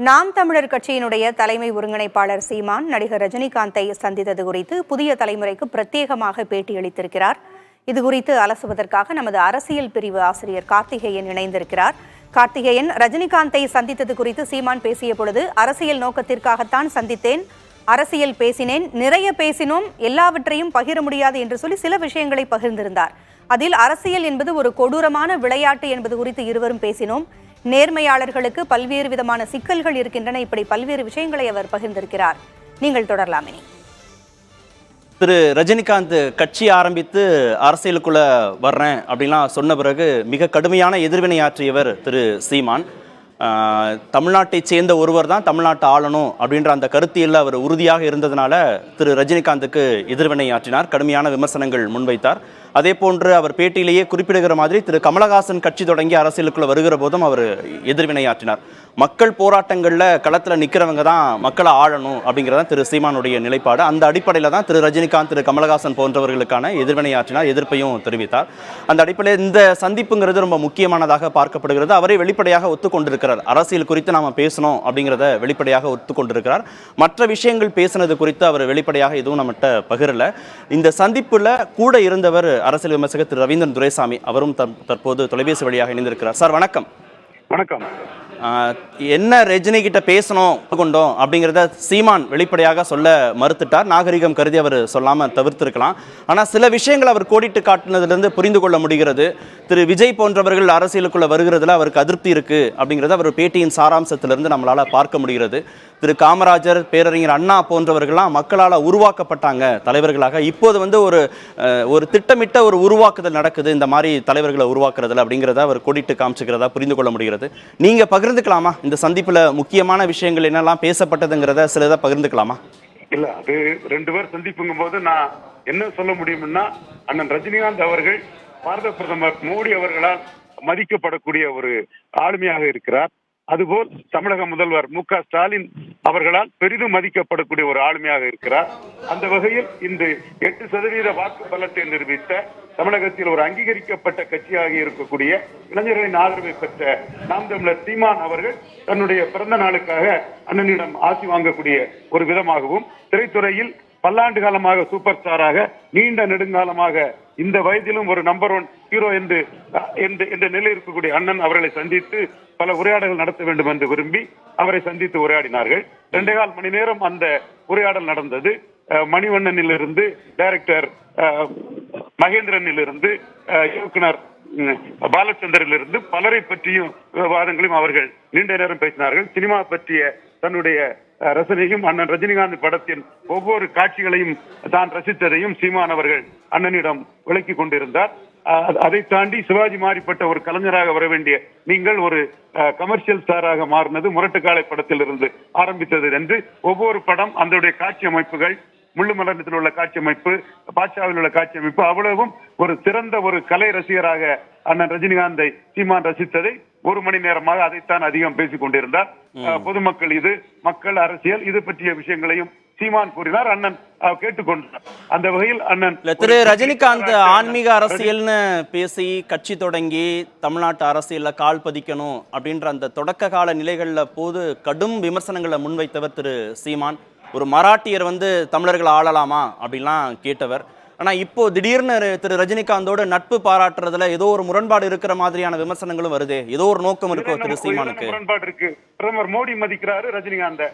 நாம் தமிழர் கட்சியினுடைய தலைமை ஒருங்கிணைப்பாளர் சீமான் நடிகர் ரஜினிகாந்தை சந்தித்தது குறித்து புதிய தலைமுறைக்கு பிரத்யேகமாக பேட்டியளித்திருக்கிறார். இதுகுறித்து அலசுவதற்காக நமது அரசியல் பிரிவு ஆசிரியர் கார்த்திகேயன் இணைந்திருக்கிறார். கார்த்திகேயன், ரஜினிகாந்தை சந்தித்தது குறித்து சீமான் பேசிய பொழுது அரசியல் நோக்கத்திற்காகத்தான் சந்தித்தேன், அரசியல் பேசினேன், நிறைய பேசினோம், எல்லாவற்றையும் பகிர முடியாது என்று சொல்லி சில விஷயங்களை பகிர்ந்திருந்தார். அதில் அரசியல் என்பது ஒரு கொடூரமான விளையாட்டு என்பது குறித்து இருவரும் பேசினோம். நேர்மையாளர்களுக்கு பல்வேறு விதமான சிக்கல்கள் இருக்கின்றன. இப்படி பல்வேறு விஷயங்களை அவர் பகிர்ந்திருக்கிறார். நீங்கள் தொடரலாமே. திரு ரஜினிகாந்த் கட்சி ஆரம்பித்து அரசியலுக்குள்ள வர்றேன் அப்படின்லாம் சொன்ன பிறகு மிக கடுமையான எதிர்வினை ஆற்றியவர் திரு சீமான். தமிழ்நாட்டை சேர்ந்த ஒருவர் தான் தமிழ்நாட்டை ஆளணும் அப்படின்ற அந்த கருத்தியில் அவர் உறுதியாக இருந்ததுனால திரு ரஜினிகாந்துக்கு எதிர்வினை ஆற்றினார், கடுமையான விமர்சனங்கள் முன்வைத்தார். அதே போன்று அவர் பேட்டியிலேயே குறிப்பிடுகிற மாதிரி திரு கமலஹாசன் கட்சி தொடங்கி அரசியலுக்குள்ள வருகிற போதும் அவர் எதிர்வினை ஆற்றினார். மக்கள் போராட்டங்களில் களத்தில் நிற்கிறவங்க தான் மக்களை ஆளணும் அப்படிங்கிறதான் திரு சீமானுடைய நிலைப்பாடு. அந்த அடிப்படையில் தான் திரு ரஜினிகாந்த், திரு கமலஹாசன் போன்றவர்களுக்கான எதிர்வினை ஆற்றினார், எதிர்ப்பையும் தெரிவித்தார். அந்த அடிப்படையில் இந்த சந்திப்புங்கிறது ரொம்ப முக்கியமானதாக பார்க்கப்படுகிறது. அவரே வெளிப்படையாக ஒத்துக்கொண்டிருக்கிறார், அரசியல் குறித்து நாம் பேசணும் அப்படிங்கிறத வெளிப்படையாக ஒத்துக்கொண்டிருக்கிறார். மற்ற விஷயங்கள் பேசினது குறித்து அவர் வெளிப்படையாக எதுவும் நம்மகிட்ட பகிரல. இந்த சந்திப்பில் கூட இருந்தவர் அரசியல் விமர்சகர் திரு ரவீந்திரன் துரைசாமி, அவரும் தற்போது தொலைபேசி வழியாக இணைந்திருக்கிறார். சார் வணக்கம். வணக்கம். என்ன ரஜினி கிட்ட பேசணும் கொண்டோம் அப்படிங்கிறத சீமான் வெளிப்படையாக சொல்ல மறுத்துட்டார். நாகரிகம் கருதி அவர் சொல்லாம தவிர்த்திருக்கலாம். ஆனா சில விஷயங்கள் அவர் கோடிட்டு காட்டினதுலேருந்து புரிந்து கொள்ள முடிகிறது. திரு விஜய் போன்றவர்கள் அரசியலுக்குள்ள வருகிறதுல அவருக்கு அதிருப்தி இருக்கு அப்படிங்கிறத அவர் பேட்டியின் சாராம்சத்திலிருந்து நம்மளால பார்க்க முடிகிறது. திரு காமராஜர், பேரறிஞர் அண்ணா போன்றவர்கள்லாம் மக்களால் உருவாக்கப்பட்டாங்க தலைவர்களாக. இப்போது ஒரு திட்டமிட்ட ஒரு உருவாக்குதல் நடக்குது இந்த மாதிரி தலைவர்களை உருவாக்குறதுல அப்படிங்கிறத அவர் கோடிட்டு காமிச்சுக்கிறதா புரிந்து கொள்ள முடிகிறது. நீங்க பகிர்ந்துக்கலாமா இந்த சந்திப்புல முக்கியமான விஷயங்கள் என்னெல்லாம் பேசப்பட்டதுங்கிறத சிலதை பகிர்ந்துக்கலாமா? இல்ல, அது ரெண்டு பேர் சந்திப்புங்கும் போது நான் என்ன சொல்ல முடியும்னா, அண்ணன் ரஜினிகாந்த் அவர்கள் பாரத பிரதமர் மோடி அவர்களால் மதிக்கப்படக்கூடிய ஒரு ஆளுமையாக இருக்கிறார். அதுபோல் தமிழக முதல்வர் மு.க. ஸ்டாலின் அவர்களால் பெரிதும் மதிக்கப்படக்கூடிய ஒரு ஆளுமையாக இருக்கிறார். அந்த வகையில் இந்த 8% வாக்கு பலத்தை நிரூபித்த தமிழகத்தில் ஒரு அங்கீகரிக்கப்பட்ட கட்சியாக இருக்கக்கூடிய இளைஞர்களின் ஆதரவை பெற்ற நாம் தமிழர் சீமான் அவர்கள் தன்னுடைய பிறந்த நாளுக்காக அண்ணனிடம் ஆசி வாங்கக்கூடிய ஒரு விதமாகவும், திரைத்துறையில் பல்லாண்டு காலமாக சூப்பர் ஸ்டாராக நீண்ட நெடுங்காலமாக இந்த வயதிலும் ஒரு நம்பர் 1 ஹீரோ என்ற நிலை இருக்கக்கூடிய அண்ணன் அவர்களை சந்தித்து பல உரையாடல்கள் நடத்த வேண்டும் என்று விரும்பி அவரை சந்தித்து உரையாடினார்கள். 2.25 மணி நேரம் அந்த உரையாடல் நடந்தது. மணிவண்ணனிலிருந்து டைரக்டர் மகேந்திரனிலிருந்து இயக்குனர் பாலச்சந்தரிலிருந்து பலரை பற்றியும் விவாதங்களையும் அவர்கள் நீண்ட நேரம் பேசினார்கள். சினிமா பற்றிய தன்னுடைய ரசனையும், அண்ணன் ரஜினிகாந்த் படத்தின் ஒவ்வொரு காட்சிகளையும் தான் ரசித்ததையும் சீமான் அவர்கள் அண்ணனிடம் விளக்கி கொண்டிருந்தார். அதை தாண்டி சிவாஜி மாறிப்பட்ட ஒரு கலைஞராக வர வேண்டிய நீங்கள் ஒரு கமர்ஷியல் ஸ்டாராக மாறினது முரட்டுக்காலை படத்தில் இருந்து ஆரம்பித்தது என்று ஒவ்வொரு படம் அதனுடைய காட்சி அமைப்புகள், முள்ளுமலர்ந்தத்தில் உள்ள காட்சி அமைப்பு, பாட்ஷாவில் உள்ள காட்சி அமைப்பு, அவ்வளவும் ஒரு சிறந்த ஒரு கலை ரசிகராக அண்ணன் ரஜினிகாந்தை சீமான் ரசித்ததை 1 மணி நேரமாக அதைத்தான் அதிகம் பேசிக் கொண்டிருந்தார். பொதுமக்கள், இது மக்கள் அரசியல், இது பற்றிய விஷயங்களையும் சீமான் கூறினார். அண்ணன் கேட்டுக்கொண்டார். அந்த வகையில் அண்ணன் திரு ரஜினிகாந்த் ஆன்மீக அரசியல்னு பேசி கட்சி தொடங்கி தமிழ்நாட்டு அரசியல்ல கால் பதிக்கணும் அப்படின்ற அந்த தொடக்க கால நிலைகள்ல போது கடும் விமர்சனங்களை முன்வைத்தவர் திரு சீமான். ஒரு மராட்டியர் தமிழர்களை ஆளலாமா அப்படின்லாம் கேட்டவர். ஆனா இப்போ திடீர்னு திரு ரஜினிகாந்தோட நட்பு பாராட்டுறதுல ஏதோ ஒரு முரண்பாடு இருக்கிற மாதிரியான விமர்சனங்களும் வருது. ஏதோ ஒரு நோக்கம் இருக்கோ திரு சீமானுக்கு? முரண்பாடு இருக்கு. பிரதமர் மோடி மதிக்கிறாரு ரஜினிகாந்த,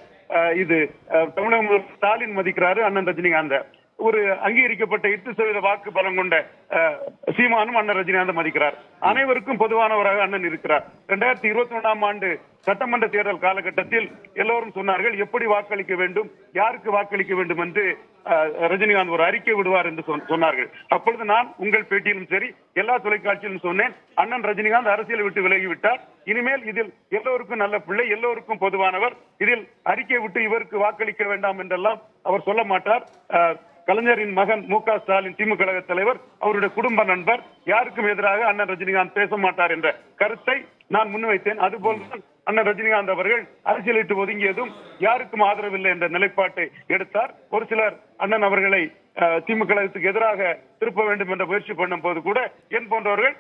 இது தமிழக முதல்வர் ஸ்டாலின் மதிக்கிறாரு அண்ணன் ரஜினிகாந்த. ஒரு அங்கீகரிக்கப்பட்ட 8% வாக்கு பலம் கொண்ட சீமானும் அண்ணன் ரஜினிகாந்த் மதிக்கிறார். அனைவருக்கும் பொதுவானவராக அண்ணன் இருக்கிறார். 2021ஆம் ஆண்டு சட்டமன்ற தேர்தல் காலகட்டத்தில் எல்லோரும் சொன்னார்கள் எப்படி வாக்களிக்க வேண்டும், யாருக்கு வாக்களிக்க வேண்டும் என்று ரஜினிகாந்த் ஒரு அறிக்கை விடுவார் என்று சொன்னார்கள். அப்பொழுது நான் உங்கள் பேட்டியிலும் சரி எல்லா தொலைக்காட்சியிலும் சொன்னேன், அண்ணன் ரஜினிகாந்த் அரசியலை விட்டு விலகிவிட்டார். இனிமேல் இதில் எல்லோருக்கும் நல்ல பிள்ளை, எல்லோருக்கும் பொதுவானவர், இதில் அறிக்கை விட்டு இவருக்கு வாக்களிக்க வேண்டாம் என்றெல்லாம் அவர் சொல்ல மாட்டார். கலைஞரின் மகன் மு.க. ஸ்டாலின் திமுக கழக தலைவர், அவருடைய குடும்ப நண்பர், யாருக்கும் எதிராக அண்ணன் ரஜினிகாந்த் பேச மாட்டார் என்ற கருத்தை நான் முன்வைத்தேன். அதுபோல் அண்ணன் ரஜினிகாந்த் அவர்கள் அரசியல் விட்டு ஒதுங்கியதும் யாருக்கும் ஆதரவில்லை என்ற நிலைப்பாட்டை எடுத்தார். ஒரு சிலர் அண்ணன் அவர்களை திமுக கழகத்துக்கு எதிராக திருப்ப வேண்டும் என்ற முயற்சி பண்ணும் போது கூட என் போன்றவர்கள்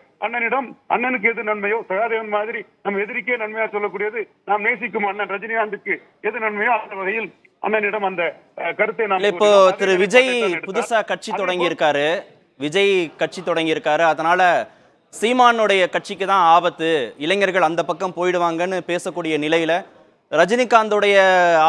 அண்ணனுக்கு எது நன்மையோ சகாதேவன் மாதிரி நம்ம எதிரிக்கே நன்மையா சொல்லக்கூடியது நாம் நேசிக்கும் அண்ணன் ரஜினிகாந்துக்கு எது நன்மையோ அந்த வகையில் அண்ணனிடம் அந்த கருத்தை நாம் இப்போ திரு விஜய் புதுசா கட்சி தொடங்கி இருக்காரு அதனால சீமானுடைய கட்சிக்கு தான் ஆபத்து, இளைஞர்கள் அந்த பக்கம் போயிடுவாங்கன்னு பேசக்கூடிய நிலையில ரஜினிகாந்தோடைய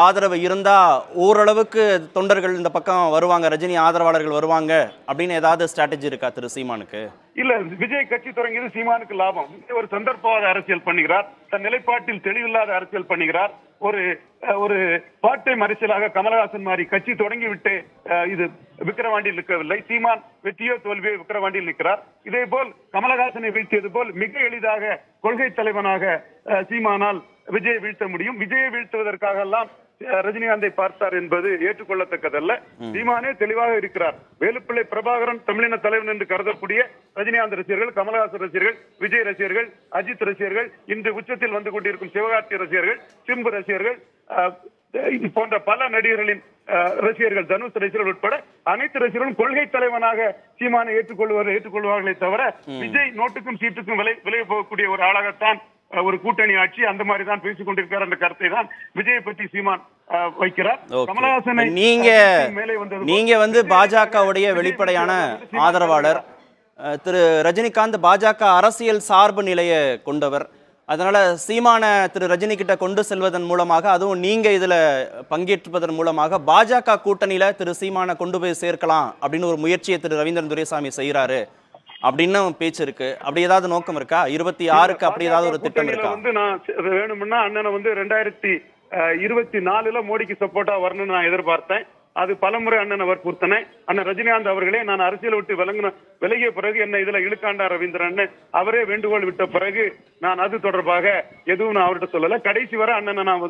ஆதரவு இருந்தா ஓரளவுக்கு தொண்டர்கள் இந்த பக்கம் வருவாங்க, ரஜினி ஆதரவாளர்கள் வருவாங்க அப்படின்னு ஏதாவது ஸ்ட்ராட்டஜி இருக்கா திரு சீமானுக்கு? இல்ல, விஜய் கட்சி தொடங்கியது சீமானுக்கு லாபம். ஒரு சந்தர்ப்பவாத அரசியல் பண்ணுகிறார், தன் நிலைப்பாட்டில் தெளிவில்லாத அரசியல் பண்ணுகிறார். ஒரு பார்ட்-டைம் அரசியலாக கமலஹாசன் மாதிரி கட்சி தொடங்கிவிட்டு இது விக்கிரவாண்டியில் நிற்கவில்லை. சீமான் வெற்றியோ தோல்வியோ விக்கிரவாண்டியில் நிற்கிறார். இதே போல் கமலஹாசனை வீழ்த்தியது போல் மிக எளிதாக கொள்கை தலைவனாக சீமானால் விஜயை வீழ்த்த முடியும். விஜயை வீழ்த்துவதற்காக எல்லாம் ரஜினிகாந்தை பார்த்தார் என்பது ஏற்றுக்கொள்ளத்தக்கதல்ல. சீமானே தெளிவாக இருக்கிறார். வேலுப்பிள்ளை பிரபாகரன் தமிழின தலைவன் என்று கருதக்கூடிய ரஜினிகாந்த் ரசிகர்கள், கமலஹாசன் ரசிகர்கள், விஜய் ரசிகர்கள், அஜித் ரசிகர்கள், இன்று உச்சத்தில் வந்து கொண்டிருக்கும் சிவகார்த்தி ரசிகர்கள், சிம்பு ரசிகர்கள் போன்ற பல நடிகர்களின் ரசிகர்கள், தனுஷ் ரசிகர்கள் உட்பட அனைத்து ரசிகர்களும் கொள்கை தலைவனாக சீமானை ஏற்றுக்கொள்வார்களே தவிர விஜய் நோட்டுக்கும் சீட்டுக்கும் விலை போகக்கூடிய ஒரு ஆளாகத்தான் ஒரு கூட்டணி ஆட்சி அந்த மாதிரி தான் பேசிக் கொண்டிருக்கார் என்ற கருத்தை தான் விஜயை பற்றி சீமான் வைக்கிறார். கமலஹாசனை நீங்க வந்து பாஜகவுடைய வெளிப்படையான ஆதரவாளர். திரு ரஜினிகாந்த் பாஜக அரசியல் சார்பு நிலையை கொண்டவர். அதனால சீமான திரு ரஜினி கிட்ட கொண்டு செல்வதன் மூலமாக, அதுவும் நீங்க இதுல பங்கேற்பதன் மூலமாக பாஜக கூட்டணியில திரு சீமான கொண்டு போய் சேர்க்கலாம் அப்படின்னு ஒரு முயற்சியை திரு ரவீந்திரன் துரைசாமி செய்யறாரு அப்படின்னு பேச்சு இருக்கு. அப்படி ஏதாவது நோக்கம் இருக்கா? 26க்கு அப்படி ஏதாவது ஒரு திட்டம் இருக்கா? நான் வேணும்னா அண்ணனை 2024 மோடிக்கு சப்போர்ட்டா வரணும்னு நான் எதிர்பார்த்தேன். அது பலமுறை அண்ணனை வற்புறுத்தினேன். அண்ணன் ரஜினிகாந்த் அவர்களே நான் அரசியல் விட்டு விலகிய பிறகு என்ன இதுல இழுக்காண்டா ரவீந்திரன் அவரே வேண்டுகோள் விட்ட பிறகு நான் அது தொடர்பாக எதுவும் நான் அவர்கிட்ட சொல்லல. கடைசி வரை அண்ணனை நான்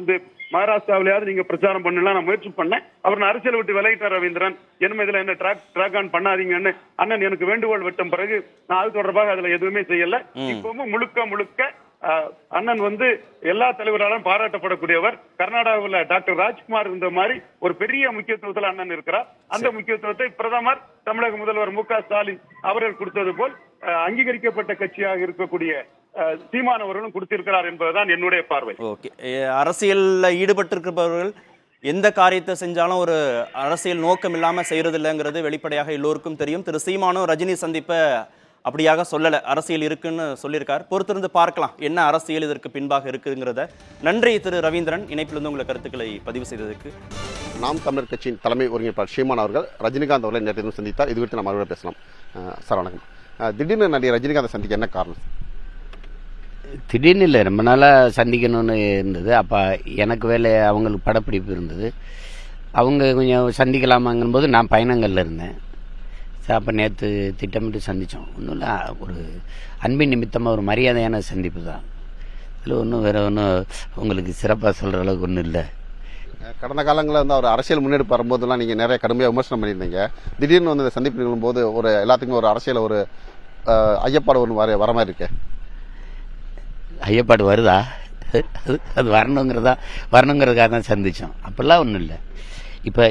மகாராஷ்டிராவிலேயாவது நீங்க பிரச்சாரம் பண்ணலாம் நான் முயற்சி பண்ணேன். அவர் நான் அரசியல் விட்டு விலகிட்டார் ரவீந்திரன், என்ன இதுல என்ன ட்ராக் ஆன் பண்ணாதீங்கன்னு அண்ணன் எனக்கு வேண்டுகோள் விட்ட பிறகு நான் அது தொடர்பாக அதுல எதுவுமே செய்யல. இப்பவும் முழுக்க அண்ணன் எல்லா தலைவராலும் பாராட்டப்படக்கூடியவர். கர்நாடகாவில் டாக்டர் ராஜ்குமார் இருந்த மாதிரி ஒரு பெரிய முக்கியத்துவத்தில் அண்ணன் இருக்கிறார். அந்த முக்கியத்துவத்தை பிரதமர், தமிழக முதல்வர் மு.க. ஸ்டாலின் அவர்கள் கொடுத்தது போல் அங்கீகரிக்கப்பட்ட கட்சியாக இருக்கக்கூடிய சீமான் அவர்களும் கொடுத்திருக்கிறார் என்பதுதான் என்னுடைய பார்வை. ஓகே, அரசியல்ல ஈடுபட்டிருப்பவர்கள் எந்த காரியத்தை செஞ்சாலும் ஒரு அரசியல் நோக்கம் இல்லாம செய்யறது இல்லைங்கிறது வெளிப்படையாக எல்லோருக்கும் தெரியும். திரு சீமானும் ரஜினி சந்திப்பை அப்படியாக சொல்லலை, அரசியல் இருக்குன்னு சொல்லியிருக்கார். பொறுத்திருந்து பார்க்கலாம் என்ன அரசியல் இதற்கு பின்பாக இருக்குங்கிறத. நன்றி திரு ரவீந்திரன், இணைப்பிலிருந்து உங்களை கருத்துக்களை பதிவு செய்ததற்கு. நாம் தமிழர் கட்சியின் தலைமை ஒருங்கிணைப்பாளர் சீமான் அவர்கள் ரஜினிகாந்த் அவர்களை நேற்று சந்தித்தார். இது குறித்து நம்ம மறுபடியும் பேசலாம். சார் வணக்கம். திடீர்னு நடிகர் ரஜினிகாந்தை சந்திக்க என்ன காரணம்? திடீர்னு இல்லை, ரொம்ப நாளாக சந்திக்கணும்னு இருந்தது. அப்போ எனக்கு வேலை, அவங்களுக்கு படப்பிடிப்பு இருந்தது. அவங்க கொஞ்சம் சந்திக்கலாமாங்கும் போது நான் பயணங்களில் இருந்தேன். அப்போ நேற்று திட்டமிட்டு சந்தித்தோம். ஒன்றும் இல்லை, ஒரு அன்பின் நிமித்தமாக ஒரு மரியாதையான சந்திப்பு தான். இதில் வேறு ஒன்றும் உங்களுக்கு சிறப்பாக சொல்கிற அளவுக்கு ஒன்றும் இல்லை. கடந்த காலங்களில் அவர் அரசியல் முன்னெடுப்பு வரும்போதெல்லாம் நீங்கள் நிறைய கடுமையாக விமர்சனம் பண்ணியிருந்தீங்க. திடீர்னு இந்த சந்திப்பு நிகழும்போது ஒரு எல்லாத்துக்குமே ஒரு அரசியல் ஒரு ஐயப்பாடு ஒன்று வர மாதிரி இருக்கு. ஐயப்பாடு வருதா? அது வரணுங்கிறதுக்காக தான் சந்தித்தோம். அப்பெல்லாம் ஒன்றும் இல்லை. இப்போ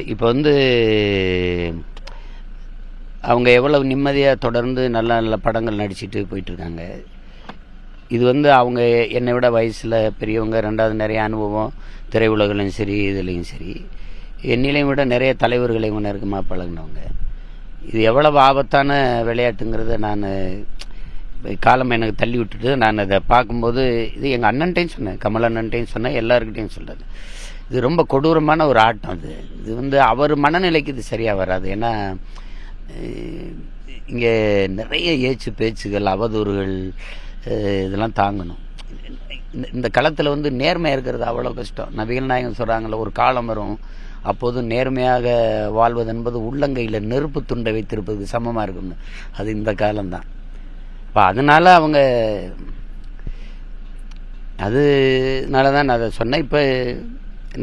அவங்க எவ்வளவு நிம்மதியாக தொடர்ந்து நல்ல நல்ல படங்கள் நடிச்சுட்டு போயிட்டுருக்காங்க. இது அவங்க என்னை விட வயசில் பெரியவங்க, ரெண்டாவது நிறைய அனுபவம் திரையுலகிலையும் சரி இதுலேயும் சரி, என்னிலையும் விட நிறைய தலைவர்களை நெருக்கமாக பழகினவங்க. இது எவ்வளவு ஆபத்தான விளையாட்டுங்கிறத நான் காலம் எனக்கு தள்ளி விட்டுட்டு நான் அதை பார்க்கும்போது இது எங்கள் அண்ணன்ட்டையும் சொன்னேன், கமல் அண்ணன்ட்டையும் சொன்னேன், எல்லாருக்கிட்டையும் சொல்கிறது. இது ரொம்ப கொடூரமான ஒரு ஆட்டம். இது அவர் மனநிலைக்கு இது சரியாக வராது. ஏன்னா இங்கே நிறைய பேச்சுகள், அவதூறுகள் இதெல்லாம் தாங்கணும். இந்த களத்தில் நேர்மையாக இருக்கிறது அவ்வளோ கஷ்டம். நபிகள் நாயகம் சொல்கிறாங்கள, ஒரு காலம் வரும் அப்போது நேர்மையாக வாழ்வது என்பது உள்ளங்கையில் நெருப்பு துண்டை வைத்திருப்பதுக்கு சமமாக இருக்கும்னு. அது இந்த காலம்தான். இப்போ அதனால் அவங்க அதனால தான் நான் அதை சொன்னேன். இப்போ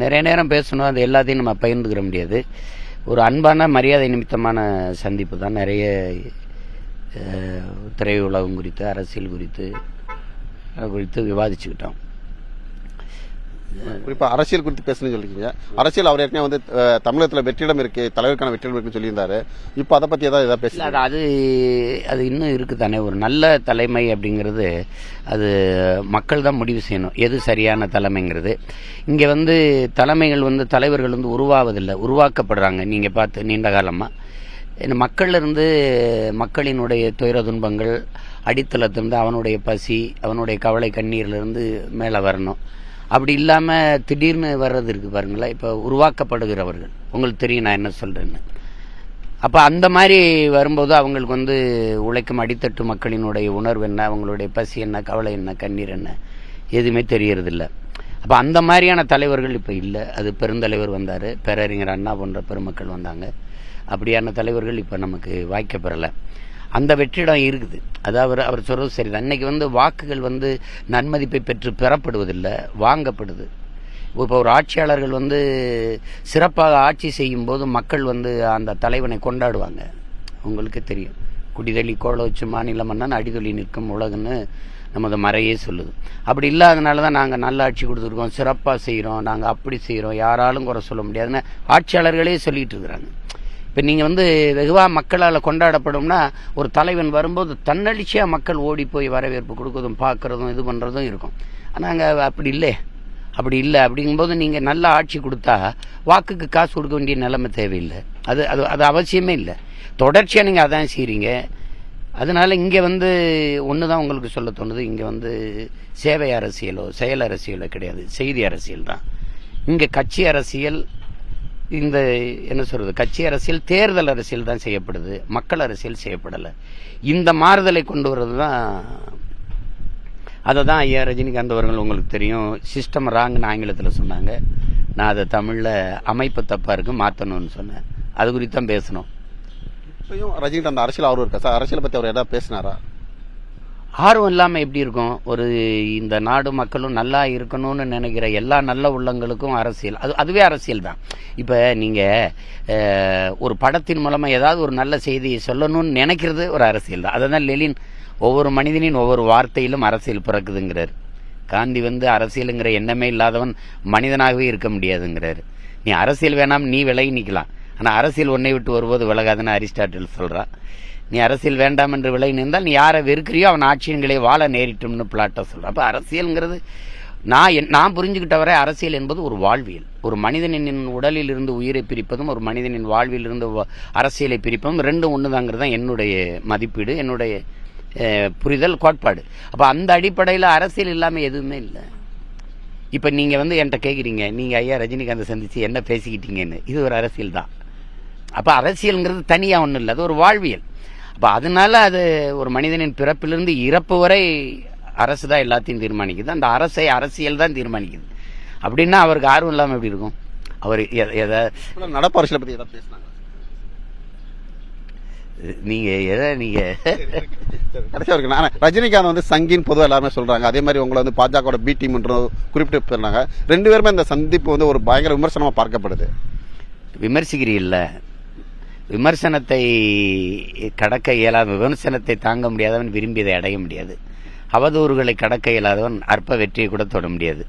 நிறைய நேரம் பேசணும், அது எல்லாத்தையும் நம்ம பகிர்ந்துக்கிற முடியாது. ஒரு அன்பான மரியாதை நிமித்தமான சந்திப்பு தான். நிறைய திரையுலகம் குறித்து, அரசியல் குறித்து விவாதிச்சுக்கிட்டோம். குறிப்பா அரசியல் குறித்து பேசணும்னு சொல்லிருக்கீங்க. அரசியல் அவர் ஏற்கனவே வந்து தமிழகத்துல வெற்றிடம் இருக்கு, தலைவருக்கான வெற்றிடம் இருக்குன்னு சொல்லியிருந்தாரு. இப்போ அதை பத்தி ஏதாவது பேசல? அது இன்னும் இருக்கு தானே. ஒரு நல்ல தலைமை அப்படிங்கிறது அது மக்கள் தான் முடிவு செய்யணும், எது சரியான தலைமைங்கிறது. இங்கே வந்து தலைமைகள் வந்து தலைவர்கள் வந்து உருவாவதில்லை, உருவாக்கப்படுறாங்க. நீங்கள் பார்த்து நீண்ட காலமாக மக்களிலிருந்து மக்களினுடைய துயர துன்பங்கள் அடித்தளத்திலிருந்து அவனுடைய பசி, அவனுடைய கவலை கண்ணீர்லேருந்து மேலே வரணும். அப்படி இல்லாமல் திடீர்னு வர்றது இருக்குது பாருங்களேன். இப்போ உருவாக்கப்படுகிறவர்கள், உங்களுக்கு தெரியும் நான் என்ன சொல்கிறேன்னு. அப்போ அந்த மாதிரி வரும்போது அவங்களுக்கு வந்து உழைக்கும் அடித்தட்டு மக்களினுடைய உணர்வு என்ன, அவங்களுடைய பசி என்ன, கவலை என்ன, கண்ணீர் என்ன, எதுவுமே தெரியறதில்ல. அப்போ அந்த மாதிரியான தலைவர்கள் இப்போ இல்லை. அது பெருந்தலைவர் வந்தார், பேரறிஞர் அண்ணா போன்ற பெருமக்கள் வந்தாங்க. அப்படியான தலைவர்கள் இப்போ நமக்கு வாய்க்கப்பெறலை. அந்த வெற்றிடம் இருக்குது. அது அவர் சொல்றது சரிதான். இன்னைக்கு வந்து வாக்குகள் வந்து நன்மதிப்பை பெற்று பெறப்படுவதில்லை, வாங்கப்படுது. இப்போ ஒரு ஆட்சியாளர்கள் வந்து சிறப்பாக ஆட்சி செய்யும் போது மக்கள் வந்து அந்த தலைவனை கொண்டாடுவாங்க. உங்களுக்கு தெரியும், குடிதள்ளி கோல வச்சு மாநில மன்னன் அடிதொலி நிற்கும் உலகன்னு நமது மறையே சொல்லுது. அப்படி இல்லாதனால தான் நாங்கள் நல்ல ஆட்சி கொடுத்துருக்கோம், சிறப்பாக செய்கிறோம், நாங்கள் அப்படி செய்கிறோம், யாராலும் குறை சொல்ல முடியாதுன்னு ஆட்சியாளர்களே சொல்லிட்டு இருக்கிறாங்க. இப்போ நீங்கள் வந்து வெகுவாக மக்களால் கொண்டாடப்படும்னா ஒரு தலைவன் வரும்போது தன்னெழுச்சியாக மக்கள் ஓடி போய் வரவேற்பு கொடுக்கறதும் பார்க்குறதும் இது பண்ணுறதும் இருக்கும். ஆனால் அங்கே அப்படி இல்லை. அப்படிங்கும்போது நீங்கள் நல்ல ஆட்சி கொடுத்தா வாக்குக்கு காசு கொடுக்க வேண்டிய நிலைமை தேவையில்லை. அது அவசியமே இல்லை. தொடர்ச்சியாக நீங்கள் அதான் செய்கிறீங்க. அதனால இங்கே வந்து ஒன்று தான் உங்களுக்கு சொல்ல தோணுது, இங்கே வந்து சேவை அரசியலோ செயல் அரசியலோ கிடையாது, செய்தி அரசியல் தான். இங்கே கட்சி அரசியல், இந்த என்ன சொல்றது, கட்சி அரசியல் தேர்தல் அரசியல் தான் செய்யப்படுது, மக்கள் அரசியல் செய்யப்படலை. இந்த மாறுதலை கொண்டு வர்றது தான். அதை தான் ஐயா ரஜினிகாந்த் அவர்கள், உங்களுக்கு தெரியும், சிஸ்டம் ராங்னு ஆங்கிலத்தில் சொன்னாங்க. நான் அதை தமிழில் அமைப்பு தப்பாக இருக்கு மாற்றணும்னு சொன்னேன். அது குறித்து தான் பேசணும். இப்பயும் ரஜினிகாந்த் அரசியல் ஆர்வம் இருக்கா சார்? அரசியலை பற்றி அவர் ஏதாவது பேசினாரா? ஆர்வம் இல்லாமல் எப்படி இருக்கும்? ஒரு இந்த நாடு மக்களும் நல்லா இருக்கணும்னு நினைக்கிற எல்லா நல்ல உள்ளங்களுக்கும் அரசியல், அதுவே அரசியல் தான். இப்போ நீங்கள் ஒரு படத்தின் மூலமாக ஏதாவது ஒரு நல்ல செய்தியை சொல்லணும்னு நினைக்கிறது ஒரு அரசியல் தான். அதை தான் லெனின் ஒவ்வொரு மனிதனின் ஒவ்வொரு வார்த்தையிலும் அரசியல் பிறக்குதுங்கிறார். காந்தி வந்து அரசியலுங்கிற எண்ணமே இல்லாதவன் மனிதனாகவே இருக்க முடியாதுங்கிறார். நீ அரசியல் வேணாம், நீ விலகி நிற்கலாம், ஆனால் அரசியல் ஒன்றை விட்டு வரும்போது விலகாதுன்னு அரிஸ்டாட்டில் சொல்கிறான். நீ அரசியல் வேண்டாம் என்று விலகி நின்றால் நீ யாரை வெறுக்கிறியோ அவன் ஆட்சியன்களை வாழ நேரிட்டும்னு பிளாட்டோ சொல்கிறான். அப்போ அரசியல்ங்கிறது நான் புரிஞ்சுக்கிட்ட வரை அரசியல் என்பது ஒரு வாழ்வியல். ஒரு மனிதனின் உடலில் இருந்து உயிரை பிரிப்பதும் ஒரு மனிதனின் வாழ்வில் இருந்து அரசியலை பிரிப்பதும் ரெண்டும் ஒன்று தாங்கிறது தான் என்னுடைய மதிப்பீடு, என்னுடைய புரிதல், கோட்பாடு. அப்போ அந்த அடிப்படையில் அரசியல் இல்லாமல் எதுவுமே இல்லை. இப்போ நீங்கள் வந்து என்கிட்ட கேட்குறீங்க, நீங்கள் ஐயா ரஜினிகாந்தை சந்தித்து என்ன பேசிக்கிட்டீங்கன்னு, இது ஒரு அரசியல் தான். அப்போ அரசியல்ங்கிறது தனியாக ஒன்றும் இல்லை, அது ஒரு வாழ்வியல். அப்போ அதனால அது ஒரு மனிதனின் பிறப்பிலிருந்து இறப்பு வரை அரசு தான் எல்லாத்தையும் தீர்மானிக்குது. அந்த அரசியல் தான் தீர்மானிக்குது. அப்படின்னா அவருக்கு ஆர்வம் இல்லாமல் எப்படி இருக்கும்? அவர் நடப்பு அரசியலை பற்றி எதாவது பேசினாங்க? ரஜினிகாந்த் வந்து சங்கின் பொதுவாக எல்லாருமே சொல்றாங்க. அதே மாதிரி உங்களை வந்து பாஜக பி டீம் குறிப்பிட்டு சொன்னாங்க. ரெண்டு பேருமே இந்த சந்திப்பு வந்து ஒரு பயங்கர விமர்சனமா பார்க்கப்படுது. விமர்சிக்கிறீல்ல, விமர்சனத்தை கடக்க இயலாத, விமர்சனத்தை தாங்க முடியாதவன் விரும்பியதை அடைய முடியாது. அவதூறுகளை கடக்க இயலாதவன் அற்ப வெற்றியை கூட தொட முடியாது.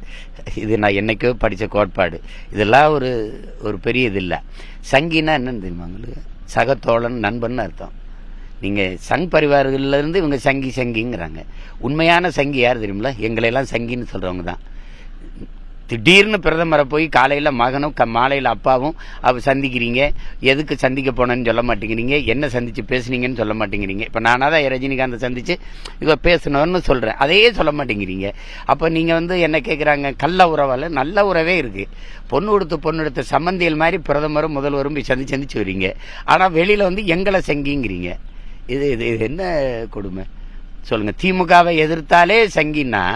இது நான் என்னைக்கோ படித்த கோட்பாடு. இதெல்லாம் ஒரு பெரிய இது இல்லை. சங்கின்னா என்னன்னு தெரியுமா உங்களுக்கு? சகத்தோழன், நண்பன் அர்த்தம். நீங்கள் சங் பரிவாரங்கள்லேருந்து இவங்க சங்கிங்கிறாங்க. உண்மையான சங்கி யார் தெரியுமில்ல? எங்களையெல்லாம் சங்கின்னு சொல்கிறவங்க தான். திடீர்னு பிரதமரை போய் காலையில் மகனும் மாலையில் அப்பாவும் சந்திக்கிறீங்க. எதுக்கு சந்திக்க போனேன்னு சொல்ல மாட்டேங்கிறீங்க, என்ன சந்தித்து பேசுனீங்கன்னு சொல்ல மாட்டேங்கிறீங்க. இப்போ நானாக தான் ரஜினிகாந்தை சந்தித்து இவ பேசணும்னு சொல்கிறேன், அதையே சொல்ல மாட்டேங்கிறீங்க. அப்போ நீங்கள் வந்து என்ன கேட்குறாங்க? கள்ள உறவால் நல்ல உறவே இருக்குது. பொண்ணு எடுத்த சம்பந்தியல் மாதிரி பிரதமரும் முதல்வரும் போய் சந்திச்சு வரீங்க. ஆனால் வெளியில் வந்து எங்களை சங்கிங்கிறீங்க. இது என்ன கொடுமை சொல்லுங்கள்? திமுகவை எதிர்த்தாலே சங்கின்னா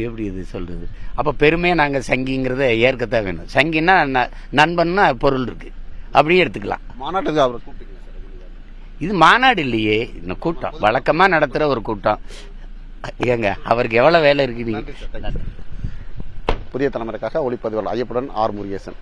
எப்படி இது சொல்றது? அப்போ பெருமையாக நாங்கள் சங்கிங்கிறத ஏற்கத்தான் வேணும். சங்கின்னா நண்பன்னா பொருள் இருக்கு, அப்படியே எடுத்துக்கலாம். மாநாட்டுக்கு அவரை கூப்பிட்டு, இது மாநாடு இல்லையே, இந்த கூட்டம் வழக்கமாக நடத்துகிற ஒரு கூட்டம். ஏங்க அவருக்கு எவ்வளோ வேலை இருக்குது? புதிய தலைமுறைக்காக ஒளிப்பதிவாளர் ஐயப்புடன் ஆர் முருகேசன்.